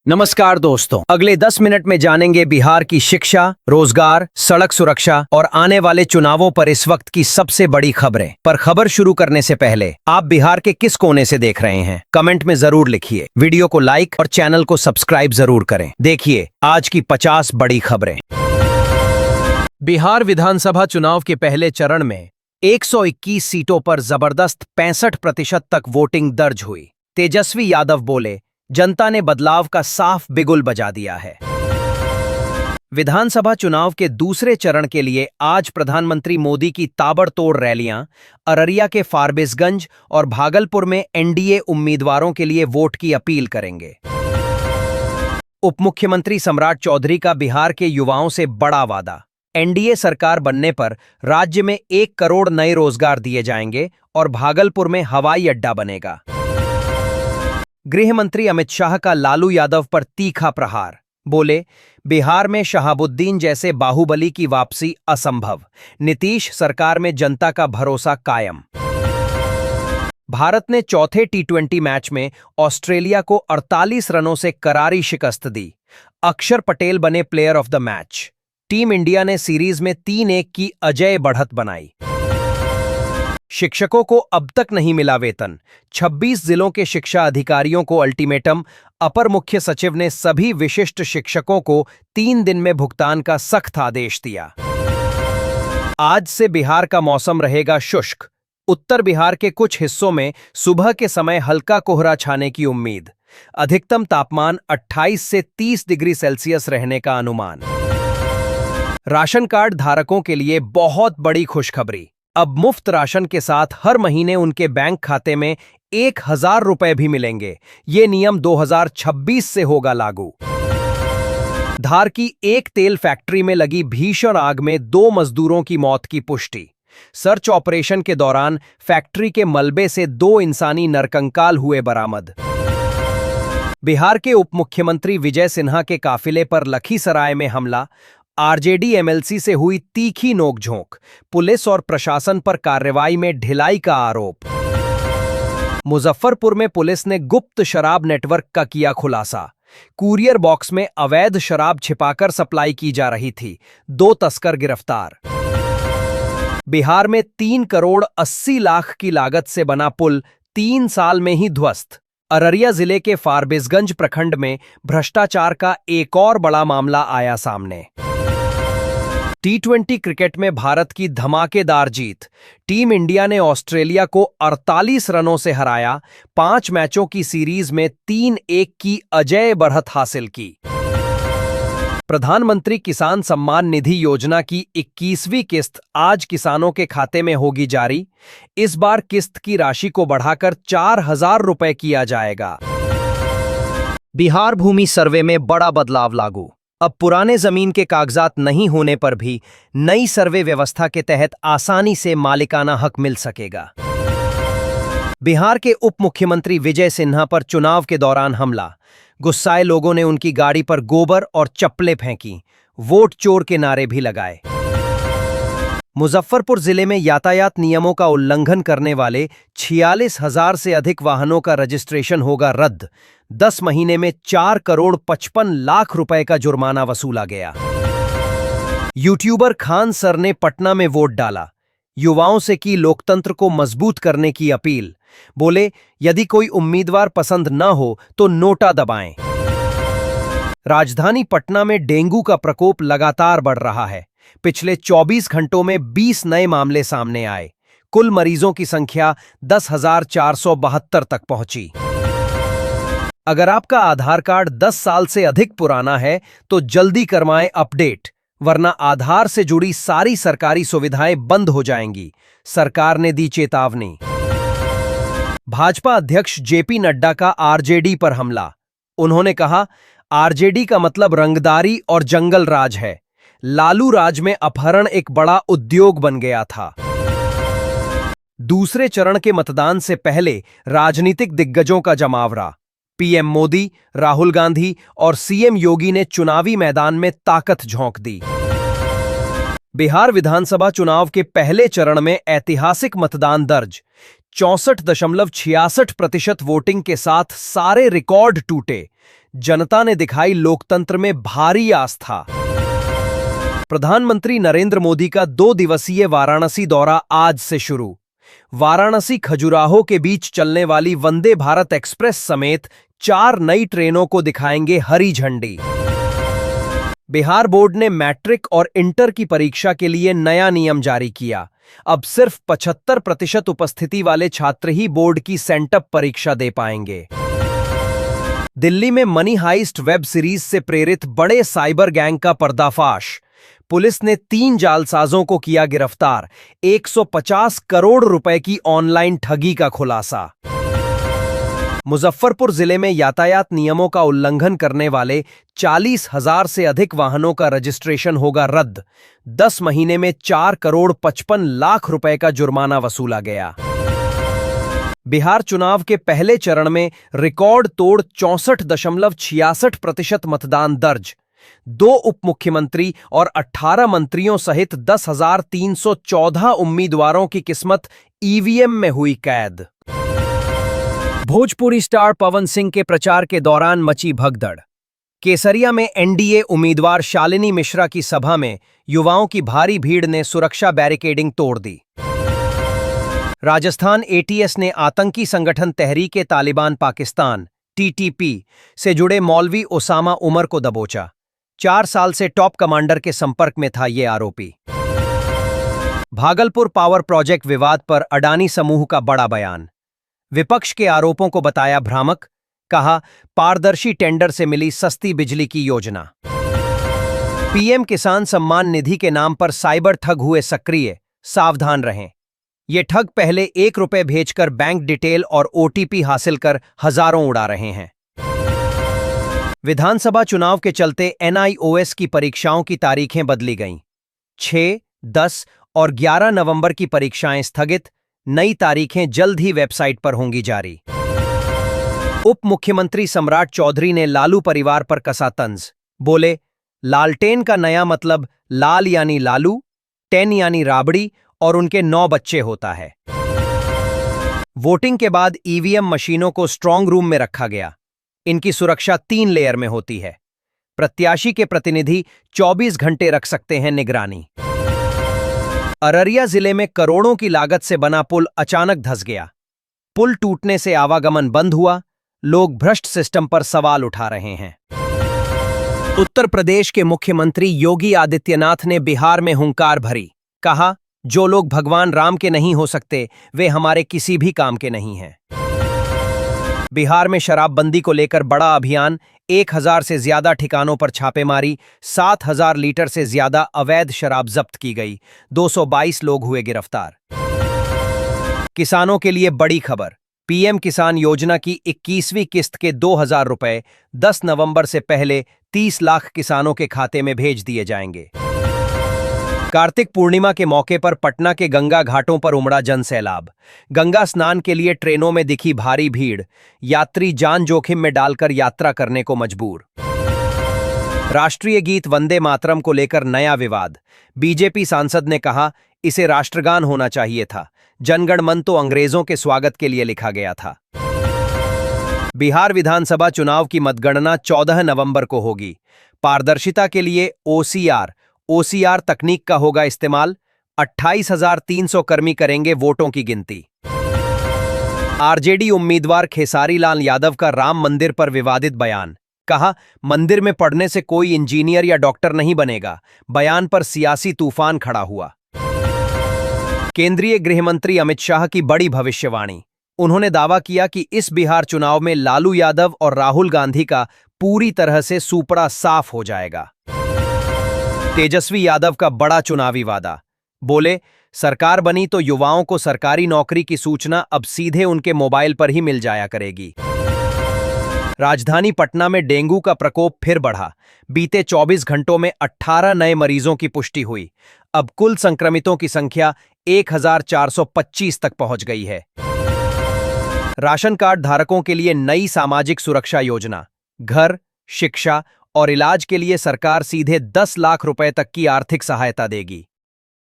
नमस्कार दोस्तों, अगले 10 मिनट में जानेंगे बिहार की शिक्षा, रोजगार, सड़क सुरक्षा और आने वाले चुनावों पर इस वक्त की सबसे बड़ी खबरें। पर खबर शुरू करने से पहले आप बिहार के किस कोने से देख रहे हैं, कमेंट में जरूर लिखिए। वीडियो को लाइक और चैनल को सब्सक्राइब जरूर करें। देखिए आज की 50 बड़ी खबरें। बिहार विधानसभा चुनाव के पहले चरण में 121 सीटों पर जबरदस्त 65% तक वोटिंग दर्ज हुई। तेजस्वी यादव बोले, जनता ने बदलाव का साफ बिगुल बजा दिया है। विधानसभा चुनाव के दूसरे चरण के लिए आज प्रधानमंत्री मोदी की ताबड़तोड़ रैलियां अररिया के फारबिसगंज और भागलपुर में एनडीए उम्मीदवारों के लिए वोट की अपील करेंगे। उप मुख्यमंत्री सम्राट चौधरी का बिहार के युवाओं से बड़ा वादा। एनडीए सरकार बनने पर राज्य में 1 करोड़ नए रोजगार दिए जाएंगे और भागलपुर में हवाई अड्डा बनेगा। गृह मंत्री अमित शाह का लालू यादव पर तीखा प्रहार। बोले, बिहार में शहाबुद्दीन जैसे बाहुबली की वापसी असंभव। नीतीश सरकार में जनता का भरोसा कायम। भारत ने चौथे टी20 मैच में ऑस्ट्रेलिया को 48 रनों से करारी शिकस्त दी। अक्षर पटेल बने player of the match. Team India ने सीरीज में 3-1 की अजेय बढ़त बनाई। शिक्षकों को अब तक नहीं मिला वेतन। 26 जिलों के शिक्षा अधिकारियों को अल्टीमेटम। अपर मुख्य सचिव ने सभी विशिष्ट शिक्षकों को 3 दिन में भुगतान का सख्त आदेश दिया। आज से बिहार का मौसम रहेगा शुष्क। उत्तर बिहार के कुछ हिस्सों में सुबह के समय हल्का कोहरा छाने की उम्मीद। अधिकतम तापमान 28 से 30 डिग्री सेल्सियस रहने का अनुमान। राशन कार्ड धारकों के लिए बहुत बड़ी खुशखबरी। अब मुफ्त राशन के साथ हर महीने उनके बैंक खाते में 1000 रुपए भी मिलेंगे। ये नियम 2026 से होगा लागू। धार की एक तेल फैक्ट्री में लगी भीषण आग में 2 मजदूरों की मौत की पुष्टि। सर्च ऑपरेशन के दौरान फैक्ट्री के मलबे से 2 इंसानी नरकंकाल हुए बरामद। बिहार के उप मुख्यमंत्री विजय सिन्हा के काफिले पर लखीसराय में हमला। आरजेडी एमएलसी से हुई तीखी नोकझोंक। पुलिस और प्रशासन पर कार्रवाई में ढिलाई का आरोप। मुजफ्फरपुर में पुलिस ने गुप्त शराब नेटवर्क का किया खुलासा। कुरियर बॉक्स में अवैध शराब छिपाकर सप्लाई की जा रही थी। 2 तस्कर गिरफ्तार। बिहार में 3 करोड़ 80 लाख की लागत से बना पुल 3 साल में ही ध्वस्त। अररिया जिले के फारबिसगंज प्रखंड में भ्रष्टाचार का एक और बड़ा मामला आया सामने। टी20 क्रिकेट में भारत की धमाकेदार जीत। टीम इंडिया ने ऑस्ट्रेलिया को 48 रनों से हराया। 5 मैचों की सीरीज में 3-1 की अजेय बढ़त हासिल की। प्रधानमंत्री किसान सम्मान निधि योजना की 21वीं किस्त आज किसानों के खाते में होगी जारी। इस बार किस्त की राशि को बढ़ाकर 4000 रुपए किया जाएगा। बिहार भूमि सर्वे में बड़ा बदलाव लागू। अब पुराने जमीन के कागजात नहीं होने पर भी नई सर्वे व्यवस्था के तहत आसानी से मालिकाना हक मिल सकेगा। बिहार के उप मुख्यमंत्री विजय सिन्हा पर चुनाव के दौरान हमला। गुस्साए लोगों ने उनकी गाड़ी पर गोबर और चप्पलें फेंकी। वोट चोर के नारे भी लगाए। मुजफ्फरपुर जिले में यातायात नियमों का उल्लंघन करने वाले 46,000 से अधिक वाहनों का रजिस्ट्रेशन होगा रद्द। 10 महीने में 4 करोड़ 55 लाख रुपए का जुर्माना वसूला गया। यूट्यूबर खान सर ने पटना में वोट डाला। युवाओं से की लोकतंत्र को मजबूत करने की अपील। बोले, यदि कोई उम्मीदवार पसंद न हो तो नोटा दबाएं। राजधानी पटना में डेंगू का प्रकोप लगातार बढ़ रहा है। पिछले 24 घंटों में 20 नए मामले सामने आए। कुल मरीजों की संख्या 10,472 तक पहुंची। अगर आपका आधार कार्ड 10 साल से अधिक पुराना है तो जल्दी करवाएं अपडेट, वरना आधार से जुड़ी सारी सरकारी सुविधाएं बंद हो जाएंगी। सरकार ने दी चेतावनी। भाजपा अध्यक्ष जेपी नड्डा का आरजेडी पर हमला। उन्होंने कहा, आरजेडी का मतलब रंगदारी और जंगल राज है। लालू राज में अपहरण एक बड़ा उद्योग बन गया था। दूसरे चरण के मतदान से पहले राजनीतिक दिग्गजों का जमावड़ा। पीएम मोदी, राहुल गांधी और सीएम योगी ने चुनावी मैदान में ताकत झोंक दी। बिहार विधानसभा चुनाव के पहले चरण में ऐतिहासिक मतदान दर्ज। 64.66% वोटिंग के साथ सारे रिकॉर्ड टूटे। जनता ने दिखाई लोकतंत्र में भारी आस्था। प्रधानमंत्री नरेंद्र मोदी का 2 दिवसीय वाराणसी दौरा आज से शुरू। वाराणसी खजुराहो के बीच चलने वाली वंदे भारत एक्सप्रेस समेत 4 नई ट्रेनों को दिखाएंगे हरी झंडी। बिहार बोर्ड ने मैट्रिक और इंटर की परीक्षा के लिए नया नियम जारी किया। अब सिर्फ 75% उपस्थिति वाले छात्र ही बोर्ड की सेंटअप परीक्षा दे पाएंगे। दिल्ली में मनी हाइस्ट वेब सीरीज से प्रेरित बड़े साइबर गैंग का पर्दाफाश। पुलिस ने 3 जालसाजों को किया गिरफ्तार। 150 करोड़ रुपए की ऑनलाइन ठगी का खुलासा। मुजफ्फरपुर जिले में यातायात नियमों का उल्लंघन करने वाले 40,000 से अधिक वाहनों का रजिस्ट्रेशन होगा रद्द। 10 महीने में 4 करोड़ 55 लाख रुपए का जुर्माना वसूला गया। बिहार चुनाव के पहले चरण में रिकॉर्ड तोड़ 64.66% मतदान दर्ज। 2 उप मुख्यमंत्री और 18 मंत्रियों सहित 10,314 उम्मीदवारों की किस्मत ईवीएम में हुई कैद। भोजपुरी स्टार पवन सिंह के प्रचार के दौरान मची भगदड़। केसरिया में एनडीए उम्मीदवार शालिनी मिश्रा की सभा में युवाओं की भारी भीड़ ने सुरक्षा बैरिकेडिंग तोड़ दी। राजस्थान एटीएस ने आतंकी संगठन तहरीक तालिबान पाकिस्तान टीटीपी से जुड़े मौलवी ओसामा उमर को दबोचा। 4 साल से टॉप कमांडर के संपर्क में था ये आरोपी। भागलपुर पावर प्रोजेक्ट विवाद पर अडानी समूह का बड़ा बयान। विपक्ष के आरोपों को बताया भ्रामक। कहा, पारदर्शी टेंडर से मिली सस्ती बिजली की योजना। पीएम किसान सम्मान निधि के नाम पर साइबर ठग हुए सक्रिय, सावधान रहें। ये ठग पहले 1 रुपए भेजकर बैंक डिटेल और ओटीपी हासिल कर हजारों उड़ा रहे हैं। विधानसभा चुनाव के चलते एनआईओएस की परीक्षाओं की तारीखें बदली गईं। 6, 10 और 11 नवंबर की परीक्षाएं स्थगित। नई तारीखें जल्द ही वेबसाइट पर होंगी जारी। उप मुख्यमंत्री सम्राट चौधरी ने लालू परिवार पर कसा तंज। बोले, लालटेन का नया मतलब लाल यानी लालू, टेन यानी राबड़ी और उनके 9 बच्चे होता है। वोटिंग के बाद ईवीएम मशीनों को स्ट्रांग रूम में रखा गया। इनकी सुरक्षा 3 लेयर में होती है। प्रत्याशी के प्रतिनिधि 24 घंटे रख सकते हैं निगरानी। अररिया जिले में करोड़ों की लागत से बना पुल अचानक धंस गया। पुल टूटने से आवागमन बंद हुआ। लोग भ्रष्ट सिस्टम पर सवाल उठा रहे हैं। उत्तर प्रदेश के मुख्यमंत्री योगी आदित्यनाथ ने बिहार में हुंकार भरी। कहा, जो लोग भगवान राम के नहीं हो सकते वे हमारे किसी भी काम के नहीं हैं। बिहार में शराबबंदी को लेकर बड़ा अभियान। 1000 से ज्यादा ठिकानों पर छापेमारी। 7000 लीटर से ज्यादा अवैध शराब जब्त की गई। 222 लोग हुए गिरफ्तार। किसानों के लिए बड़ी खबर। पीएम किसान योजना की 21वीं किस्त के 2000 रुपए 10 नवंबर से पहले 30 लाख किसानों के खाते में भेज दिए जाएंगे। कार्तिक पूर्णिमा के मौके पर पटना के गंगा घाटों पर उमड़ा जनसैलाब। गंगा स्नान के लिए ट्रेनों में दिखी भारी भीड़। यात्री जान जोखिम में डालकर यात्रा करने को मजबूर। राष्ट्रीय गीत वंदे मातरम को लेकर नया विवाद। बीजेपी सांसद ने कहा, इसे राष्ट्रगान होना चाहिए था। जनगण मन तो अंग्रेजों के स्वागत के लिए लिखा गया था। बिहार विधानसभा चुनाव की मतगणना 14 नवंबर को होगी। पारदर्शिता के लिए ओसीआर तकनीक का होगा इस्तेमाल। 28,300 कर्मी करेंगे वोटों की गिनती। आरजेडी उम्मीदवार खेसारी लाल यादव का राम मंदिर पर विवादित बयान। कहा, मंदिर में पढ़ने से कोई इंजीनियर या डॉक्टर नहीं बनेगा। बयान पर सियासी तूफान खड़ा हुआ। केंद्रीय गृहमंत्री अमित शाह की बड़ी भविष्यवाणी। उन्होंने दावा किया कि इस बिहार चुनाव में लालू यादव और राहुल गांधी का पूरी तरह से सूपड़ा साफ हो जाएगा। तेजस्वी यादव का बड़ा चुनावी वादा। बोले, सरकार बनी तो युवाओं को सरकारी नौकरी की सूचना अब सीधे उनके मोबाइल पर ही मिल जाया करेगी। राजधानी पटना में डेंगू का प्रकोप फिर बढ़ा। बीते 24 घंटों में 18 नए मरीजों की पुष्टि हुई। अब कुल संक्रमितों की संख्या 1425 तक पहुंच गई है। राशन कार्ड धारकों के लिए नई सामाजिक सुरक्षा योजना। घर, शिक्षा और इलाज के लिए सरकार सीधे 10 लाख रुपए तक की आर्थिक सहायता देगी।